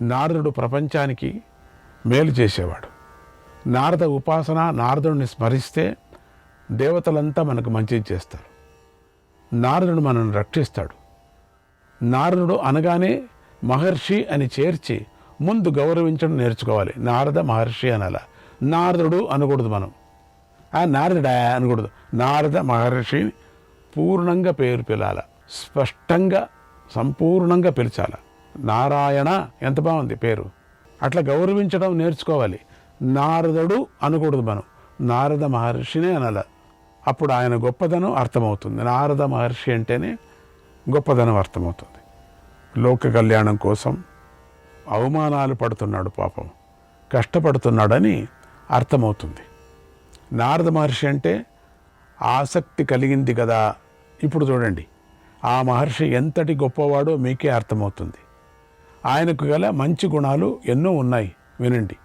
నారదుడు ప్రపంచానికి మేలు చేసేవాడు. నారద ఉపాసన, నారదుడిని స్మరిస్తే దేవతలంతా మనకు మంచి చేస్తారు. నారదుడు మనల్ని రక్షిస్తాడు. నారదుడు అనగానే మహర్షి అని చేర్చి ముందు గౌరవించడం నేర్చుకోవాలి. నారద మహర్షి అనాల, నారదుడు అనకూడదు. మనం నారదుడా అనకూడదు. నారద మహర్షి పూర్ణంగా పేరు పిలాల, స్పష్టంగా సంపూర్ణంగా పిలిచాల. నారాయణ ఎంత బాగుంది పేరు. అట్లా గౌరవించడం నేర్చుకోవాలి. నారదుడు అనకూడదు, మనం నారద మహర్షినే అనాల. అప్పుడు ఆయన గొప్పదనం అర్థమవుతుంది. నారద మహర్షి అంటేనే గొప్పదనం అర్థమవుతుంది. లోక కళ్యాణం కోసం అవమానాలు పడుతున్నాడు, పాపం కష్టపడుతున్నాడని అర్థమవుతుంది. నారద మహర్షి అంటే ఆసక్తి కలిగింది కదా. ఇప్పుడు చూడండి, ఆ మహర్షి ఎంతటి గొప్పవాడో మీకే అర్థమవుతుంది. ఆయనకు గల మంచి గుణాలు ఎన్నో ఉన్నాయి, వినండి.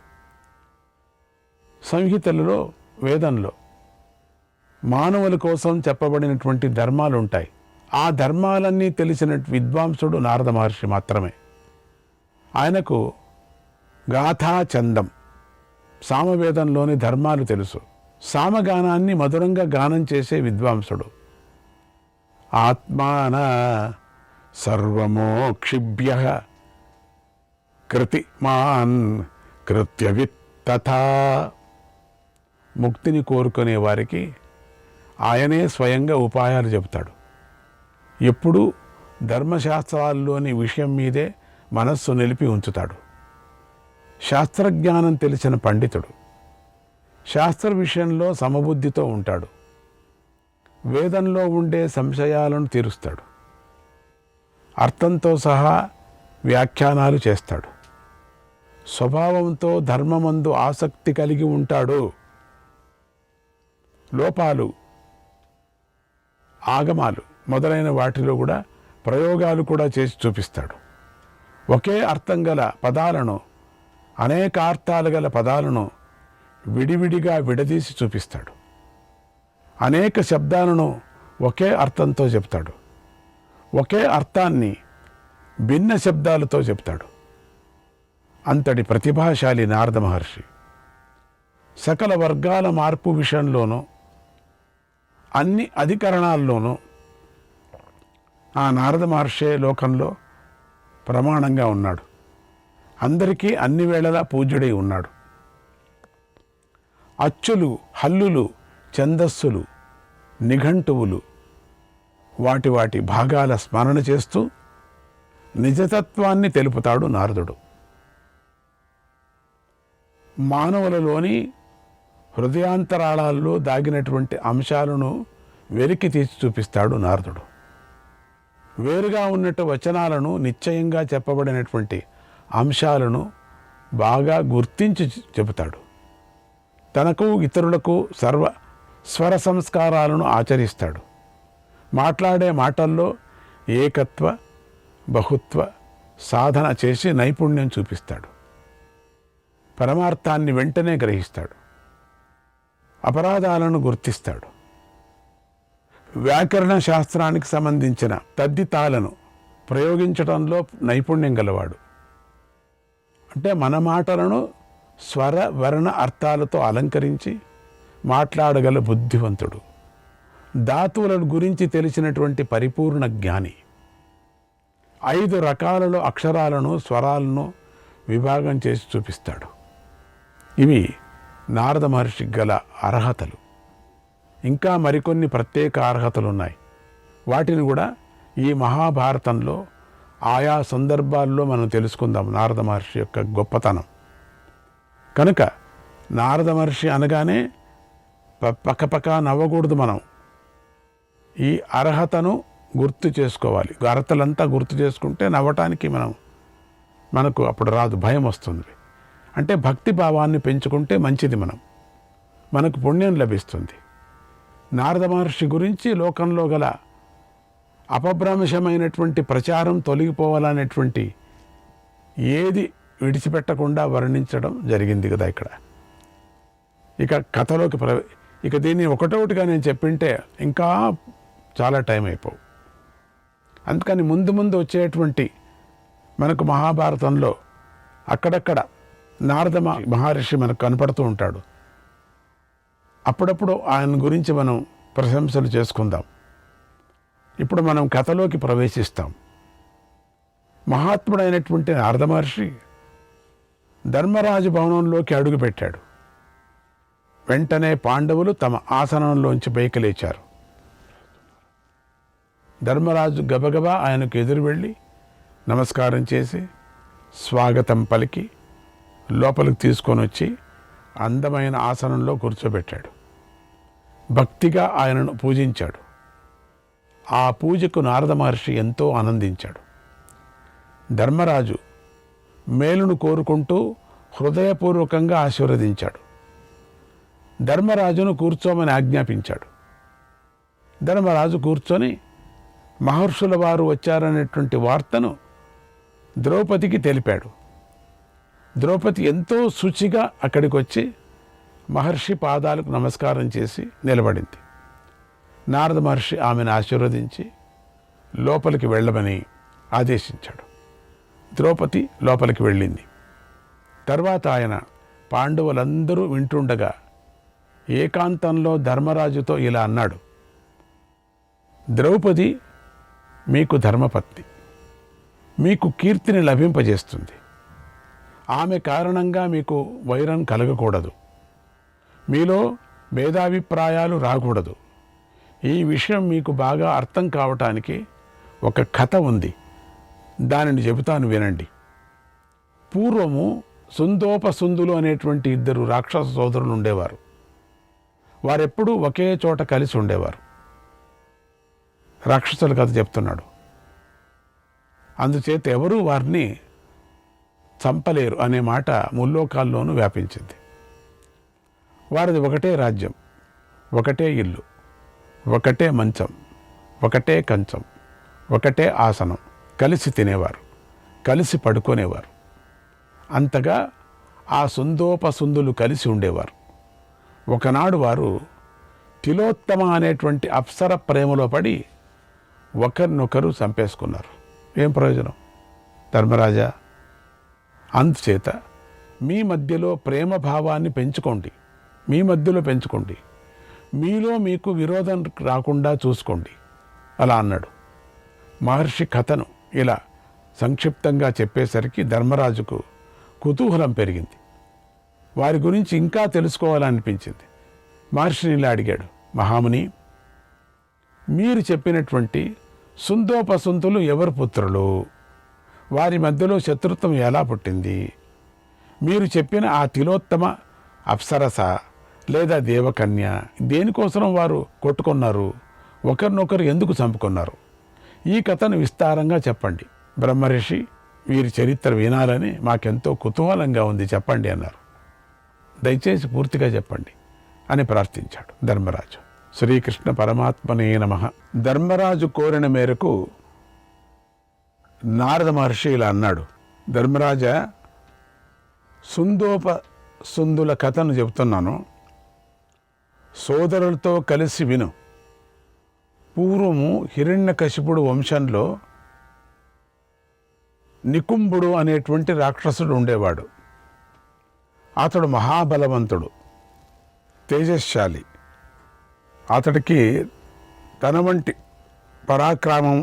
సంహితలలో, వేదంలో మానవుల కోసం చెప్పబడినటువంటి ధర్మాలు ఉంటాయి. ఆ ధర్మాలన్నీ తెలిసిన విద్వాంసుడు నారద మహర్షి మాత్రమే. ఆయనకు గాథా చందం, సామవేదంలోని ధర్మాలు తెలుసు. సామగానాన్ని మధురంగా గానం చేసే విద్వాంసుడు. ఆత్మాన సర్వమోక్షిభ్య కృతిమాన్ కృత్యవిత్ తథా. ముక్తిని కోరుకునే వారికి ఆయనే స్వయంగా ఉపాయాలు చెబుతాడు. ఎప్పుడూ ధర్మశాస్త్రాల్లోని విషయం మీదే మనస్సు నిలిపి ఉంచుతాడు. శాస్త్రజ్ఞానం తెలిసిన పండితుడు. శాస్త్ర విషయంలో సమబుద్ధితో ఉంటాడు. వేదంలో ఉండే సంశయాలను తీరుస్తాడు. అర్థంతో సహా వ్యాఖ్యానాలు చేస్తాడు. స్వభావంతో ధర్మమందు ఆసక్తి కలిగి ఉంటాడు. లోపాలు, ఆగమాలు మొదలైన వాటిలో కూడా ప్రయోగాలు కూడా చేసి చూపిస్తాడు. ఒకే అర్థం గల పదాలను, అనేక అర్థాలు గల పదాలను విడివిడిగా విడదీసి చూపిస్తాడు. అనేక శబ్దాలను ఒకే అర్థంతో చెప్తాడు. ఒకే అర్థాన్ని భిన్న శబ్దాలతో చెప్తాడు. అంతటి ప్రతిభాశాలి నారద మహర్షి. సకల వర్గాల మార్పు విషయంలోనూ, అన్ని అధికరణాల్లోనూ ఆ నారద మహర్షే లోకంలో ప్రమాణంగా ఉన్నాడు. అందరికీ అన్ని వేళలా పూజ్యుడై ఉన్నాడు. అచ్చులు, హల్లులు, ఛందస్సులు, నిఘంటువులు వాటి వాటి భాగాల స్మరణ చేస్తూ నిజతత్వాన్ని తెలుపుతాడు నారదుడు. మానవులలోని హృదయాంతరాళాల్లో దాగినటువంటి అంశాలను వెలికి తీసి చూపిస్తాడు నారదుడు. వేరుగా ఉన్నట్టు వచనాలను, నిశ్చయంగా చెప్పబడినటువంటి అంశాలను బాగా గుర్తించి చెబుతాడు. తనకు ఇతరులకు స్వర సంస్కారాలను ఆచరిస్తాడు. మాట్లాడే మాటల్లో ఏకత్వ, బహుత్వ సాధన చేసి నైపుణ్యం చూపిస్తాడు. పరమార్థాన్ని వెంటనే గ్రహిస్తాడు. అపరాధాలను గుర్తిస్తాడు. వ్యాకరణ శాస్త్రానికి సంబంధించిన తద్దితాలను ప్రయోగించడంలో నైపుణ్యం గలవాడు. అంటే మన మాటలను స్వర వర్ణ అర్థాలతో అలంకరించి మాట్లాడగల బుద్ధివంతుడు. ధాతువులను గురించి తెలిసినటువంటి పరిపూర్ణ జ్ఞాని. 5 రకాలలో అక్షరాలను, స్వరాలను విభాగం చేసి చూపిస్తాడు. ఇవి నారద మహర్షికి గల అర్హతలు. ఇంకా మరికొన్ని ప్రత్యేక అర్హతలు ఉన్నాయి. వాటిని కూడా ఈ మహాభారతంలో ఆయా సందర్భాల్లో మనం తెలుసుకుందాం. నారద మహర్షి యొక్క గొప్పతనం కనుక నారద మహర్షి అనగానే పక్కపక్క నవ్వకూడదు. మనం ఈ అర్హతను గుర్తు చేసుకోవాలి. అర్హతలంతా గుర్తు చేసుకుంటే నవ్వటానికి మనకు అప్పుడు రాదు, భయం వస్తుంది. అంటే భక్తి భావాన్ని పెంచుకుంటే మంచిది. మనకు పుణ్యం లభిస్తుంది. నారద మహర్షి గురించి లోకంలో గల అపభ్రంశమైనటువంటి ప్రచారం తొలగిపోవాలనేటువంటి ఏది విడిచిపెట్టకుండా వర్ణించడం జరిగింది కదా ఇక్కడ. ఇక కథలోకి ఇక దీన్ని ఒకటొకటిగా నేను చెప్పింటే ఇంకా చాలా టైం అయిపోవు. అందుకని ముందు ముందు వచ్చేటువంటి మనకు మహాభారతంలో అక్కడక్కడ నారద మహర్షి మనకు కనపడుతూ ఉంటాడు. అప్పుడప్పుడు ఆయన గురించి మనం ప్రశంసలు చేసుకుందాం. ఇప్పుడు మనం కథలోకి ప్రవేశిస్తాం. మహాత్ముడైనటువంటి నారద మహర్షి ధర్మరాజు భవనంలోకి అడుగుపెట్టాడు. వెంటనే పాండవులు తమ ఆసనంలోంచి పైకి లేచారు. ధర్మరాజు గబగబా ఆయనకు ఎదురు వెళ్ళి నమస్కారం చేసి స్వాగతం పలికి లోపలికి తీసుకొని వచ్చి అందమైన ఆసనంలో కూర్చోబెట్టాడు. భక్తిగా ఆయనను పూజించాడు. ఆ పూజకు నారద మహర్షి ఎంతో ఆనందించాడు. ధర్మరాజు మేలును కోరుకుంటూ హృదయపూర్వకంగా ఆశీర్వదించాడు. ధర్మరాజును కూర్చోమని ఆజ్ఞాపించాడు. ధర్మరాజు కూర్చొని మహర్షుల వారు వచ్చారనేటువంటి వార్తను ద్రౌపదికి తెలిపాడు. ద్రౌపది ఎంతో శుచిగా అక్కడికి వచ్చి మహర్షి పాదాలకు నమస్కారం చేసి నిలబడింది. నారద మహర్షి ఆమెను ఆశీర్వదించి లోపలికి వెళ్ళమని ఆదేశించాడు. ద్రౌపది లోపలికి వెళ్ళింది. తర్వాత ఆయన పాండవులందరూ వింటుండగా ఏకాంతంలో ధర్మరాజుతో ఇలా అన్నాడు: ద్రౌపది మీకు ధర్మపత్ని, మీకు కీర్తిని లభింపజేస్తుంది. ఆమె కారణంగా మీకు వైరం కలగకూడదు, మీలో భేదాభిప్రాయాలు రాకూడదు. ఈ విషయం మీకు బాగా అర్థం కావటానికి ఒక కథ ఉంది, దానిని చెబుతాను వినండి. పూర్వము సుందోపసుందులు అనేటువంటి ఇద్దరు రాక్షస సోదరులు ఉండేవారు. వారెప్పుడూ ఒకే చోట కలిసి ఉండేవారు. రాక్షసుల కథ చెప్తున్నాడు. అందుచేత ఎవరూ వారిని చంపలేరు అనే మాట ముల్లోకాల్లోనూ వ్యాపించింది. వారిది ఒకటే రాజ్యం, ఒకటే ఇల్లు, ఒకటే మంచం, ఒకటే కంచం, ఒకటే ఆసనం. కలిసి తినేవారు, కలిసి పడుకునేవారు. అంతగా ఆ సుందోపసుందులు కలిసి ఉండేవారు. ఒకనాడు వారు తిలోత్తమ అనేటువంటి అప్సర ప్రేమలో పడి ఒకరినొకరు చంపేసుకున్నారు. ఏం ప్రయోజనం ధర్మరాజా? అందుచేత మీ మధ్యలో ప్రేమ భావాన్ని పెంచుకోండి, మీ మధ్యలో పెంచుకోండి, మీలో మీకు విరోధం రాకుండా చూసుకోండి అలా అన్నాడు. మహర్షి కథను ఇలా సంక్షిప్తంగా చెప్పేసరికి ధర్మరాజుకు కుతూహలం పెరిగింది. వారి గురించి ఇంకా తెలుసుకోవాలనిపించింది. మహర్షిని ఇలా అడిగాడు: మహాముని, మీరు చెప్పినటువంటి సుందోపసుందులు ఎవరు పుత్రులు? వారి మధ్యలో శత్రుత్వం ఎలా పుట్టింది? మీరు చెప్పిన ఆ తిలోత్తమ అప్సరస లేదా దేవకన్య దేనికోసం వారు కొట్టుకున్నారు? ఒకరినొకరు ఎందుకు చంపుకున్నారు? ఈ కథను విస్తారంగా చెప్పండి. బ్రహ్మర్షి, వీరి చరిత్ర వినాలని మాకెంతో కుతూహలంగా ఉంది, చెప్పండి అన్నారు. దయచేసి పూర్తిగా చెప్పండి అని ప్రార్థించాడు ధర్మరాజు. శ్రీకృష్ణ పరమాత్మనే నమః. ధర్మరాజు కోరిన మేరకు నారద మహర్షి ఇలా అన్నాడు: ధర్మరాజా, సుందోపసుందుల కథను చెబుతున్నాను, సోదరులతో కలిసి విను. పూర్వము హిరణ్యకశిపుడు వంశంలో నికుంభుడు అనేటువంటి రాక్షసుడు ఉండేవాడు. అతడు మహాబలవంతుడు, తేజశాలి. అతడికి తన వంటి పరాక్రమం,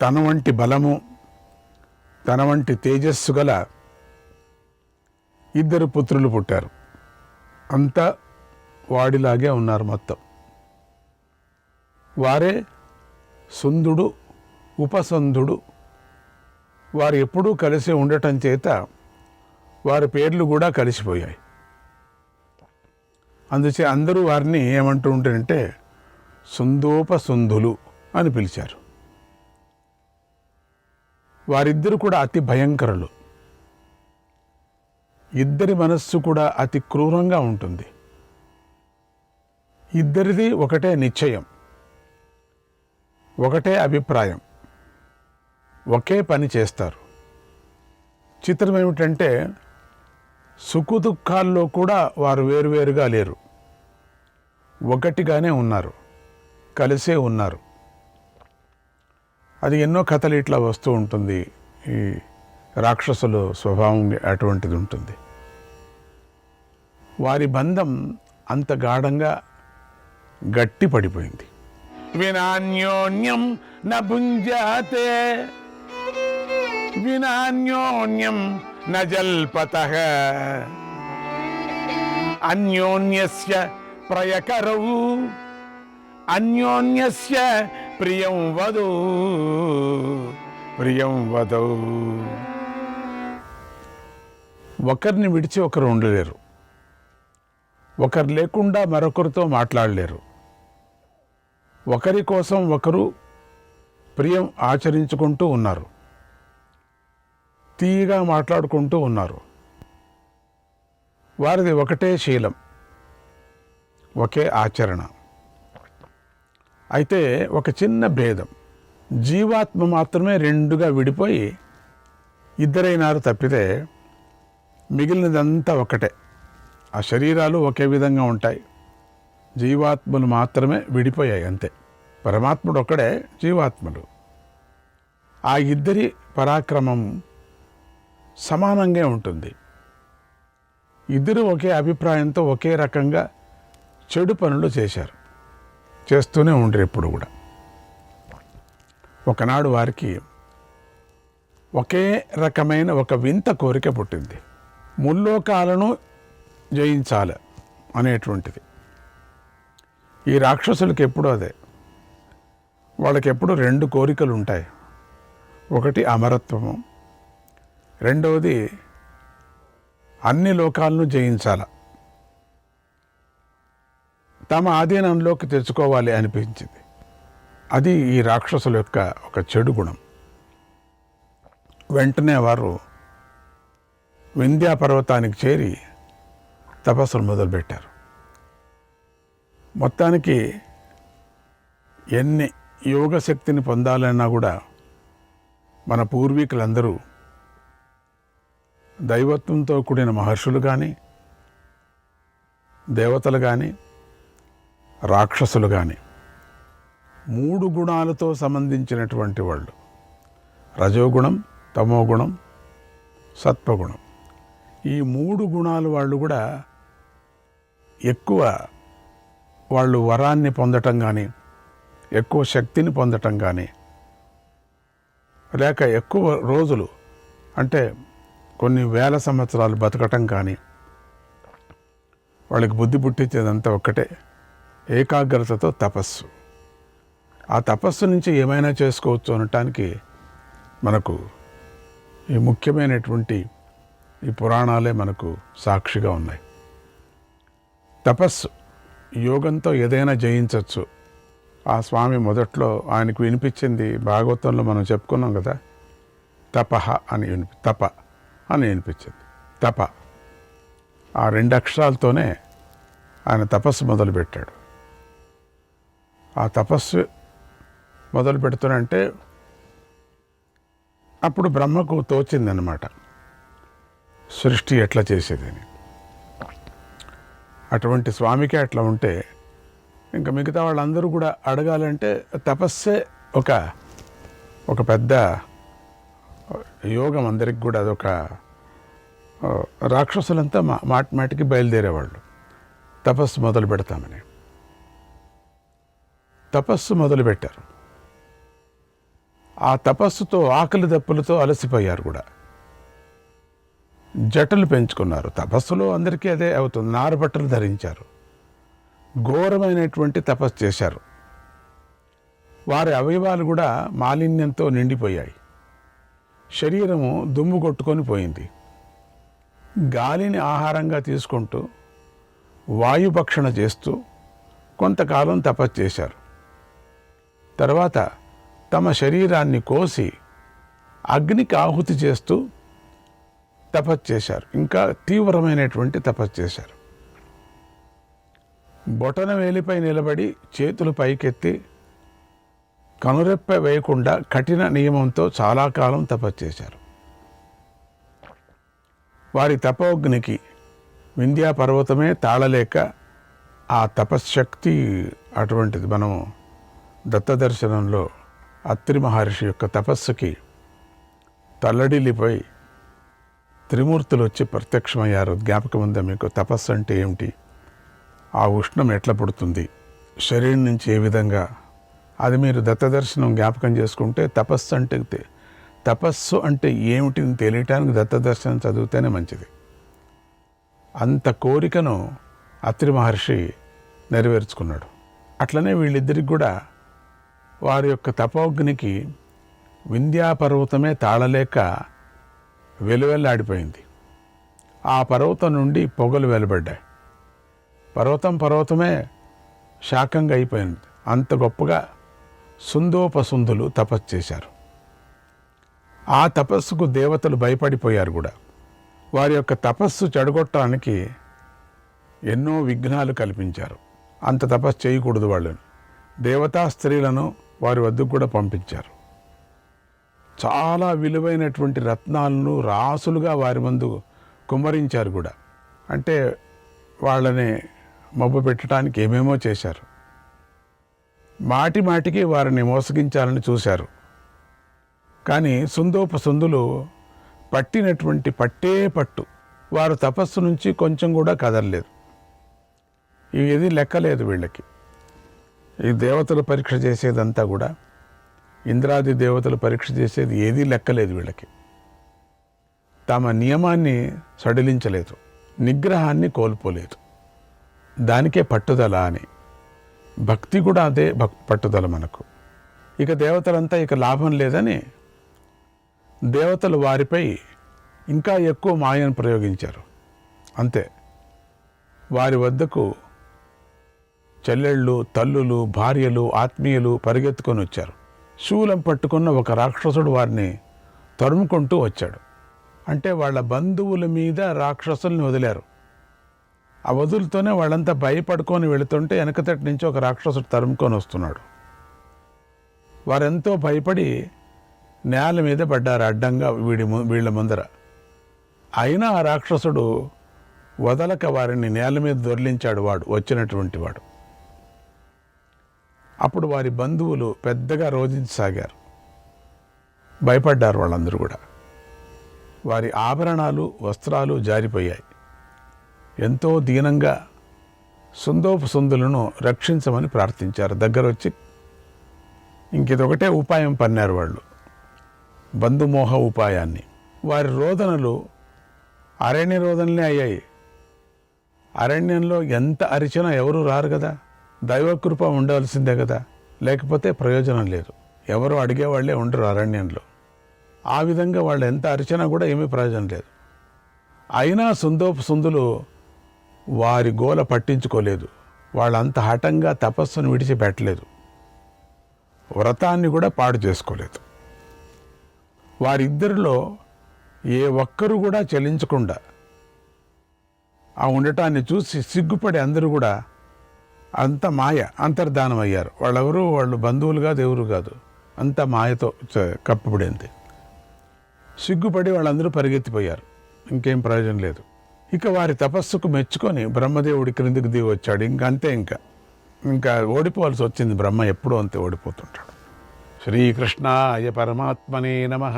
తన వంటి బలము, తన వంటి తేజస్సు గల ఇద్దరు పుత్రులు పుట్టారు. అంతా వాడిలాగే ఉన్నారు మొత్తం. వారే సుందుడు, ఉపసంధుడు. వారు ఎప్పుడూ కలిసి ఉండటం చేత వారి పేర్లు కూడా కలిసిపోయాయి. అందుచే అందరూ వారిని ఏమంటూ ఉంటారంటే సుందోపసుంధులు అని పిలిచారు. వారిద్దరు కూడా అతి భయంకరులు. ఇద్దరి మనస్సు కూడా అతి క్రూరంగా ఉంటుంది. ఇద్దరిది ఒకటే నిశ్చయం, ఒకటే అభిప్రాయం, ఒకే పని చేస్తారు. చిత్రం ఏమిటంటే సుఖదుఖాల్లో కూడా వారు వేరువేరుగా లేరు, ఒకటిగానే ఉన్నారు, కలిసే ఉన్నారు. అది ఎన్నో కథలు ఇట్లా వస్తూ ఉంటుంది. ఈ రాక్షసుల స్వభావం అటువంటిది ఉంటుంది. వారి బంధం అంత గాఢంగా గట్టి పడిపోయింది. వినాన్యోన్యం న భుంజాతే వినాన్యోన్యం న జల్పతః అన్యోన్యస్య ప్రయకరౌ అన్యోన్యస్య ప్రియం వదౌ ప్రియం వదౌ. ఒకరిని విడిచి ఒకరు ఉండలేరు, ఒకరు లేకుండా మరొకరితో మాట్లాడలేరు, ఒకరి కోసం ఒకరు ప్రియం ఆచరించుకుంటూ ఉన్నారు, తీయగా మాట్లాడుకుంటూ ఉన్నారు. వారిది ఒకటే శీలం, ఒకే ఆచరణ. అయితే ఒక చిన్న భేదం, జీవాత్మ మాత్రమే రెండుగా విడిపోయి ఇద్దరైనారు తప్పితే మిగిలినదంతా ఒకటే. ఆ శరీరాలు ఒకే విధంగా ఉంటాయి, జీవాత్మలు మాత్రమే విడిపోయాయి అంతే. పరమాత్ముడు ఒక్కడే, జీవాత్మలు. ఆ ఇద్దరి పరాక్రమం సమానంగా ఉంటుంది. ఇద్దరు ఒకే అభిప్రాయంతో ఒకే రకంగా చెడు పనులు చేశారు, చేస్తూనే ఉండరు ఎప్పుడు కూడా. ఒకనాడు వారికి ఒకే రకమైన ఒక వింత కోరిక పుట్టింది, ముల్లోకాలను జయించాలి అనేటువంటిది. ఈ రాక్షసులకి ఎప్పుడూ అదే, వాళ్ళకి ఎప్పుడు రెండు కోరికలు ఉంటాయి. ఒకటి అమరత్వము, రెండవది అన్ని లోకాలను జయించాల, తమ ఆధీనంలోకి తెచ్చుకోవాలి అనిపించింది. అది ఈ రాక్షసుల యొక్క ఒక చెడు గుణం. వెంటనే వారు వింధ్యా పర్వతానికి చేరి తపస్సులు మొదలుపెట్టారు. మొత్తానికి ఎన్ని యోగ శక్తిని పొందాలన్నా కూడా మన పూర్వీకులందరూ దైవత్వంతో కూడిన మహర్షులు కానీ, దేవతలు కానీ, రాక్షసులు కానీ, మూడు గుణాలతో సంబంధించినటువంటి వాళ్ళు. రజోగుణం, తమోగుణం, సత్వగుణం. ఈ మూడు గుణాలు వాళ్ళు కూడా ఎక్కువ వాళ్ళు వరాన్ని పొందటం కానీ, ఎక్కువ శక్తిని పొందటం కానీ, లేక ఎక్కువ రోజులు అంటే కొన్ని వేల సంవత్సరాలు బతకటం కానీ, వాళ్ళకి బుద్ధి పుట్టించేదంతా ఒక్కటే, ఏకాగ్రతతో తపస్సు. ఆ తపస్సు నుంచి ఏమైనా చేసుకోవచ్చు అనటానికి మనకు ఈ ముఖ్యమైనటువంటి ఈ పురాణాలే మనకు సాక్షిగా ఉన్నాయి. తపస్సు, యోగంతో ఏదైనా జయించవచ్చు. ఆ స్వామి మొదట్లో ఆయనకు వినిపించింది భాగవతంలో మనం చెప్పుకున్నాం కదా, తపహ అని తప అని వినిపించింది. తప, ఆ రెండు అక్షరాలతోనే ఆయన తపస్సు మొదలుపెట్టాడు. ఆ తపస్సు మొదలు పెడుతున్నంటే అప్పుడు బ్రహ్మకు తోచిందనమాట సృష్టి ఎట్లా చేసేదని. అటువంటి స్వామికి అట్లా ఉంటే ఇంకా మిగతా వాళ్ళందరూ కూడా అడగాలంటే తపస్సే ఒక పెద్ద యోగం. అందరికి కూడా అదొక, రాక్షసులంతా మాటికి బయలుదేరేవాళ్ళు తపస్సు మొదలు పెడతామని. తపస్సు మొదలుపెట్టారు. ఆ తపస్సుతో ఆకలి దప్పులతో అలసిపోయారు కూడా, జటలు పెంచుకున్నారు. తపస్సులో అందరికీ అదే అవుతుంది. నారబట్టలు ధరించారు, ఘోరమైనటువంటి తపస్సు చేశారు. వారి అవయవాలు కూడా మాలిన్యంతో నిండిపోయాయి, శరీరము దుమ్ము కొట్టుకొని పోయింది. గాలిని ఆహారంగా తీసుకుంటూ వాయుభక్షణ చేస్తూ కొంతకాలం తపస్సు చేశారు. తర్వాత తమ శరీరాన్ని కోసి అగ్నికి ఆహుతి చేస్తూ తపస్సు చేశారు. ఇంకా తీవ్రమైనటువంటి తపస్సు చేశారు. బొటన వేలిపై నిలబడి చేతులు పైకెత్తి కనురెప్ప వేయకుండా కఠిన నియమంతో చాలా కాలం తపస్సు చేశారు. వారి తపోగ్నికి వింధ్యా పర్వతమే తాళలేక ఆ తపశ్శక్తి అటువంటిది. మనం దత్తదర్శనంలో అత్రి మహర్షి యొక్క తపస్సుకి తల్లడిల్లిపోయి త్రిమూర్తులు వచ్చి ప్రత్యక్షమయ్యారు. జ్ఞాపకం ఉందా మీకు? తపస్సు అంటే ఏమిటి, ఆ ఉష్ణం ఎట్లా పుడుతుంది, శరీరం నుంచి ఏ విధంగా, అది మీరు దత్తదర్శనం జ్ఞాపకం చేసుకుంటే తపస్సు అంటే ఏమిటిని తెలియటానికి దత్తదర్శనం చదివితేనే మంచిది. అంత కోరికను అత్రి మహర్షి నెరవేర్చుకున్నాడు. అట్లనే వీళ్ళిద్దరికి కూడా వారి యొక్క తపోగ్నికి వింధ్యా పర్వతమే తాళలేక వెలువెల్లాడిపోయింది. ఆ పర్వతం నుండి పొగలు వెలువడ్డాయి. పర్వతమే శాకంగా అయిపోయింది. అంత గొప్పగా సుందోపసుందులు తపస్సు చేశారు. ఆ తపస్సుకు దేవతలు భయపడిపోయారు కూడా. వారి యొక్క తపస్సు చెడగొట్టడానికి ఎన్నో విఘ్నాలు కల్పించారు. అంత తపస్సు చేయకూడదు వాళ్ళని. దేవతా స్త్రీలను వారి వద్దకు కూడా పంపించారు. చాలా విలువైనటువంటి రత్నాలను రాసులుగా వారి ముందు కుమ్మరించారు కూడా. అంటే వాళ్ళని మబ్బు పెట్టడానికి ఏమేమో చేశారు. మాటికి వారిని మోసగించాలని చూశారు. కానీ సుందోపసుందులు పట్టినటువంటి పట్టు వారు తపస్సు నుంచి కొంచెం కూడా కదలలేదు. ఇది లెక్కలేదు వీళ్ళకి. ఈ దేవతలు పరీక్ష చేసేదంతా కూడా, ఇంద్రాది దేవతలు పరీక్ష చేసేది ఏదీ లెక్కలేదు వీళ్ళకి. తమ నియమాన్ని సడిలించలేదు, నిగ్రహాన్ని కోల్పోలేదు. దానికే పట్టుదల అని. భక్తి కూడా అదే పట్టుదల మనకు. ఇక దేవతలంతా ఇక లాభం లేదని దేవతలు వారిపై ఇంకా ఎక్కువ మాయను ప్రయోగించారు. అంతే. వారి వద్దకు చెల్లెళ్ళు, తల్లులు, భార్యలు, ఆత్మీయులు పరిగెత్తుకొని వచ్చారు. శూలం పట్టుకున్న ఒక రాక్షసుడు వారిని తరుముకుంటూ వచ్చాడు. అంటే వాళ్ళ బంధువుల మీద రాక్షసుల్ని వదిలారు. ఆ వదులతోనే వాళ్ళంతా భయపడుకొని వెళుతుంటే వెనకతటి నుంచి ఒక రాక్షసుడు తరుముకొని వస్తున్నాడు. వారెంతో భయపడి నేల మీద పడ్డారు అడ్డంగా వీళ్ళ ముందర. అయినా ఆ రాక్షసుడు వదలక వారిని నేల మీద దొర్లించాడు వచ్చినటువంటి వాడు. అప్పుడు వారి బంధువులు పెద్దగా రోధించసాగారు. భయపడ్డారు వాళ్ళందరూ కూడా. వారి ఆభరణాలు, వస్త్రాలు జారిపోయాయి. ఎంతో దీనంగా సుందోపసుందులను రక్షించమని ప్రార్థించారు. దగ్గర వచ్చి ఇంకిదొకటే ఉపాయం పన్నారు వాళ్ళు, బంధుమోహ ఉపాయాన్ని. వారి రోదనలు అరణ్య రోదనలే అయ్యాయి. అరణ్యంలో ఎంత అరిచినా ఎవరు రారు కదా, దైవకృప ఉండవలసిందే కదా, లేకపోతే ప్రయోజనం లేదు. ఎవరు అడిగేవాళ్లే ఉండరు అరణ్యంలో. ఆ విధంగా వాళ్ళు ఎంత అరిచినా కూడా ఏమీ ప్రయోజనం లేదు. అయినా సుందోపసుందులు వారి గోల పట్టించుకోలేదు. వాళ్ళంత హఠంగా తపస్సును విడిచిపెట్టలేదు, వ్రతాన్ని కూడా పాడు చేసుకోలేదు. వారిద్దరిలో ఏ ఒక్కరు కూడా చలించకుండా ఆ ఉండటాన్ని చూసి సిగ్గుపడి అందరూ కూడా అంత మాయ అంతర్ధానం అయ్యారు. వాళ్ళు బంధువులు కాదు, ఎవరు కాదు, అంత మాయతో కప్పబడింది. సిగ్గుపడి వాళ్ళందరూ పరిగెత్తిపోయారు. ఇంకేం ప్రయోజనం లేదు. ఇక వారి తపస్సుకు మెచ్చుకొని బ్రహ్మదేవుడి క్రిందికి దిగి వచ్చాడు. ఇంకా ఓడిపోవాల్సి వచ్చింది. బ్రహ్మ ఎప్పుడూ అంతే ఓడిపోతుంటాడు. శ్రీకృష్ణాయ పరమాత్మనే నమః.